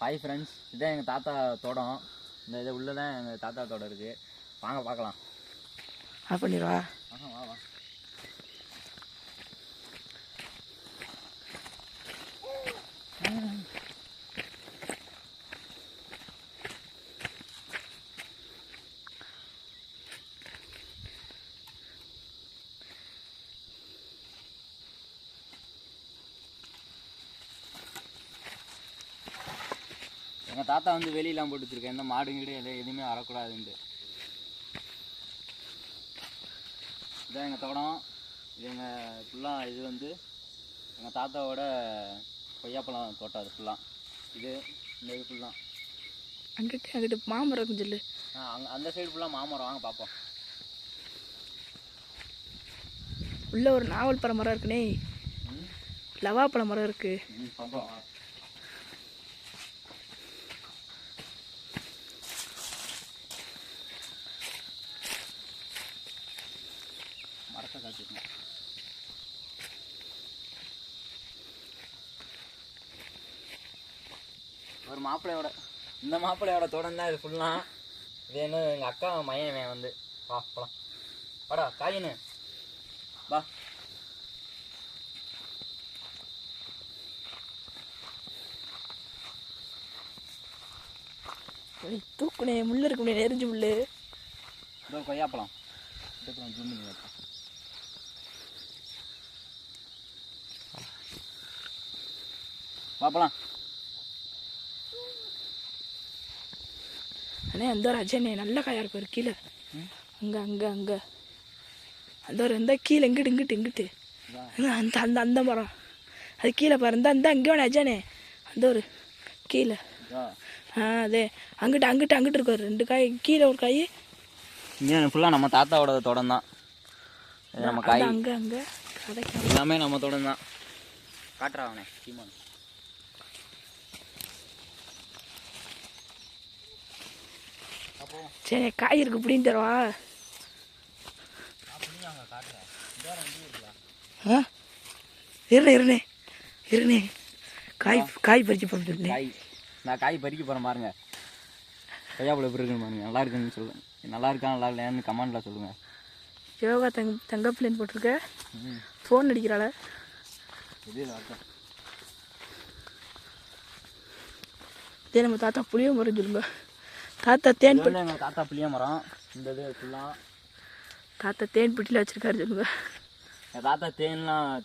Hi friends, இதுதான் எங்கள் தாத்தா தோட்டம். இந்த இது உள்ளே தான் எங்கள் தாத்தா தோட்டம் இருக்குது. வாங்க பார்க்கலாம். பண்ணிடுவா. வா வா. எங்கள் தாத்தா வந்து வெளியெல்லாம் போட்டு வச்சுருக்கேன். எந்த மாடு கீடு எதுவுமே வரக்கூடாதுன்ட்டு. இதான் எங்கள் தோட்டம். இது எங்கள் ஃபுல்லாக இது வந்து எங்கள் தாத்தாவோட கொய்யாப்பழம் தோட்டம். அது ஃபுல்லாக இது இந்த இது ஃபுல்லாக அங்கிட்டு மாமரம் இருக்குன்னு சொல்லு. அந்த சைடு ஃபுல்லாக மாமரம். வாங்க பார்ப்போம். உள்ள ஒரு நாவல் பழ மரம் இருக்குனே, லவாப்பழ மரம் இருக்கு. பார்ப்போம். மரத்தை காட்டிருக்கேன். ஒரு மாப்பிள்ளையோட இந்த மாப்பிள்ளையோட தோட்டம் தான் இது ஃபுல்லாக. வேணும் எங்கள் அக்கா மையன் வந்து வா போலாம். வாடா காயின்னு வா. தூக்குனே முள்ளு இருக்குனே, நெறிஞ்சு முள்ளு. இதோ கொய்யாப்பழம் ஜூம் பண்ணி வைப்போம். பார்ப்பலாம். அண்ணே அந்த ஒரு அஜயனே நல்ல காயா இருப்பாரு. கீழே அங்கே அங்கே அங்கே அந்த ஒரு எந்த கீழே இங்கிட்டு அந்த அந்த அந்த மரம் அது கீழே பாரு. இந்த அங்கே வேணே அஜயனே அந்த ஒரு கீழே. அதே அங்கிட்டு இருக்காரு. 2 காய் கீழே ஒரு காய். இங்கே ஃபுல்லாக நம்ம தாத்தாவோட தோட்டம் தான். நம்ம காய் அங்கே எல்லாமே நம்ம தோட்டம் தான். காட்டுறாவனே சீமான். சரி காய் இருக்கு இப்படின்னு தருவா. இருனே காய் பறிச்சு போட்டு காய் நான் காய் பறிக்க போகிறேன் பாருங்க. கொய்யாப்பழம் எப்படி இருக்குன்னு பாருங்க. நல்லா இருக்குன்னு சொல்லுங்கள். நல்லா இருக்கா நல்லா இல்லையான்னு கமெண்டில் சொல்லுங்கள். யோகா தங்க பிள்ளைன்னு போட்டிருக்க. ஃபோன் அடிக்கிறாள. இதே நம்ம தாத்தா புளிய மரம் சொல்லுங்க. தாத்தா தேன் எங்கள் தாத்தா புளிய மரம். இந்த இது ஃபுல்லாக தாத்தா தேன் பெட்டியில் வச்சுருக்காரு சொல்லுங்க. எங்கள் தாத்தா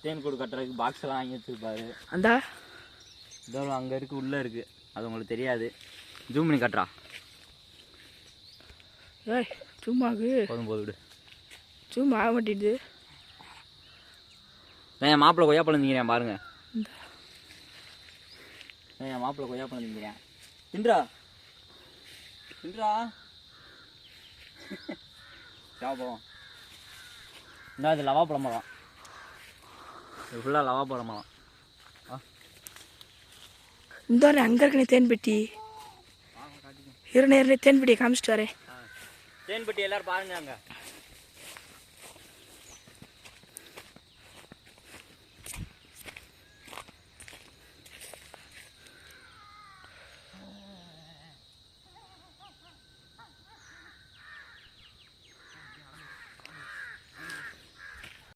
தேன் கூடு கட்டுறதுக்கு பாக்ஸ் எல்லாம் வாங்கி வச்சுருப்பாரு. அந்த இதோ அங்கே இருக்குது, உள்ளே இருக்குது. அது உங்களுக்கு தெரியாது. ஜூம் பண்ணி கட்டுறா. ஏய் சும்மாக்கு போதும் விடு. சும்மா ஆக மாட்டேங்குது. என் மாப்பிள்ளை கொய்யாப்பழம் திங்கிறேன் பாருங்க. என் மாப்பிள்ளை கொய்யாப்பழம் திங்கிறேன். தின்றா சாப்பிடுவோம். இந்த இது லவாப்பழம் மரம். இது ஃபுல்லாக லவாப்பழம் மரம். இந்த அங்கே இருக்குனே தேன் பெட்டி. இருநேரே தேன் பெட்டியை காமிச்சிட்டு வரேன். தேன் பெட்டி எல்லாரும் பாருங்க. அங்கே